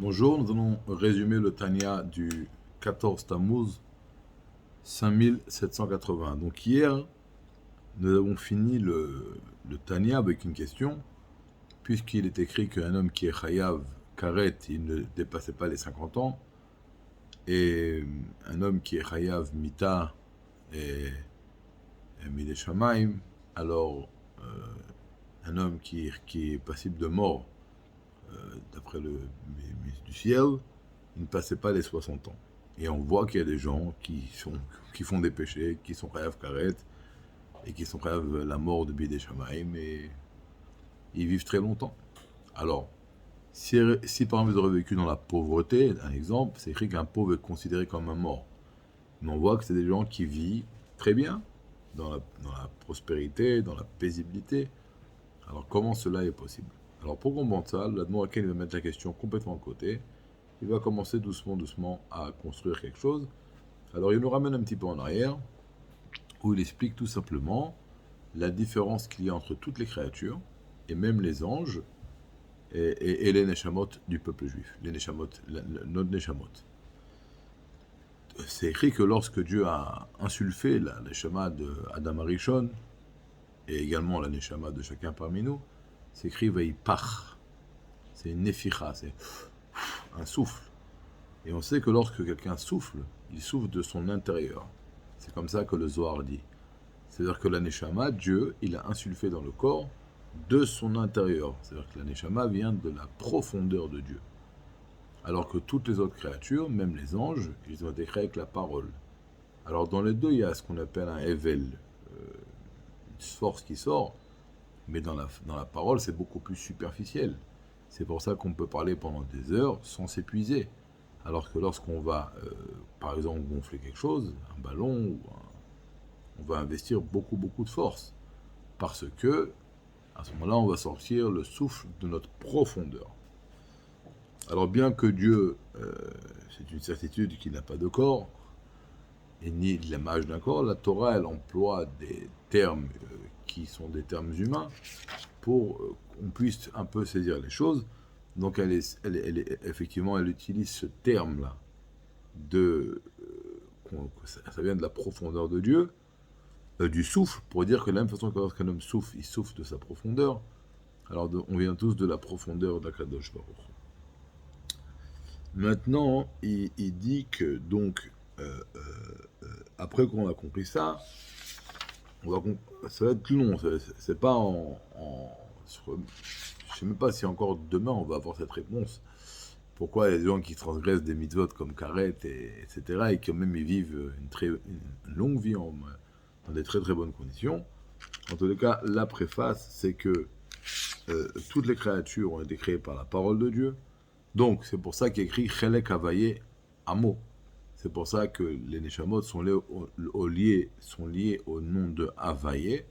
Bonjour, nous allons résumer le Tanya du 14 Tammuz 5780. Donc hier, nous avons fini le Tanya avec une question, puisqu'il est écrit qu'un homme qui est chayav karet, il ne dépassait pas les 50 ans, et un homme qui est chayav mita et mide shamaim, alors un homme qui est passible de mort, d'après le ministre du ciel, il ne passait pas les 60 ans. Et on voit qu'il y a des gens qui font des péchés, qui sont chayav karet, et qui sont chayav la mort de Bidei Shamaim, et ils vivent très longtemps. Alors, si par exemple ils auraient vécu dans la pauvreté, un exemple, c'est écrit qu'un pauvre est considéré comme un mort. Mais on voit que c'est des gens qui vivent très bien, dans la prospérité, dans la paisibilité. Alors comment cela est possible? Alors pour comprendre ça, l'Admoraken va mettre la question complètement de côté. Il va commencer doucement à construire quelque chose. Alors il nous ramène un petit peu en arrière, où il explique tout simplement la différence qu'il y a entre toutes les créatures, et même les anges, et les neshamot du peuple juif, les neshamot, notre neshamot. C'est écrit que lorsque Dieu a insulfé la neshama de Adam Arishon, et également la neshama de chacun parmi nous, c'est écrit Vaipach. C'est une neficha, c'est un souffle. Et on sait que lorsque quelqu'un souffle, il souffle de son intérieur. C'est comme ça que le Zohar dit. C'est-à-dire que la neshama, Dieu, il a insulfé dans le corps de son intérieur. C'est-à-dire que la neshama vient de la profondeur de Dieu. Alors que toutes les autres créatures, même les anges, ils ont été créés avec la parole. Alors dans les deux, il y a ce qu'on appelle un Evel, une force qui sort, mais dans la parole, c'est beaucoup plus superficiel. C'est pour ça qu'on peut parler pendant des heures sans s'épuiser. Alors que lorsqu'on va, par exemple, gonfler quelque chose, un ballon, on va investir beaucoup de force. Parce que, à ce moment-là, on va sortir le souffle de notre profondeur. Alors bien que Dieu, c'est une certitude qu'il n'a pas de corps, et ni de l'image d'un corps, la Torah, elle emploie des termes qui sont des termes humains pour qu'on puisse un peu saisir les choses. Donc effectivement, elle utilise ce terme-là, ça vient de la profondeur de Dieu, du souffle, pour dire que de la même façon que lorsqu'un homme souffle, il souffle de sa profondeur. Alors on vient tous de la profondeur d'Akadosh Baruch. Maintenant, il dit que donc, après qu'on a compris ça, ça va être long. C'est pas je sais même pas si encore demain on va avoir cette réponse. Pourquoi les gens qui transgressent des mitzvot comme Karet, etc., et qui même ils vivent une longue vie dans des très bonnes conditions. En tous les cas, la préface, c'est que toutes les créatures ont été créées par la parole de Dieu. Donc, c'est pour ça qu'il écrit Chelek Havaye Amo. C'est pour ça que les Neshamot sont liés au nom de Havaye,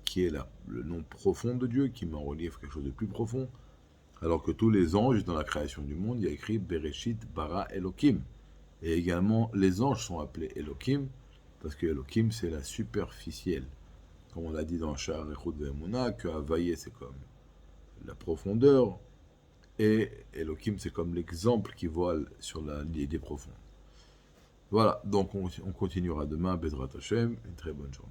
qui est le nom profond de Dieu, qui met en relief quelque chose de plus profond. Alors que tous les anges, dans la création du monde, il y a écrit Bereshit Bara Elohim. Et également, les anges sont appelés Elohim, parce que Elohim, c'est la superficielle. Comme on l'a dit dans Sha'ar Echut Ve'emunah, que Havaye, c'est comme la profondeur, et Elohim, c'est comme l'exemple qui voile sur l'idée profonde. Voilà, donc on continuera demain, Bezrat Hashem, une très bonne journée.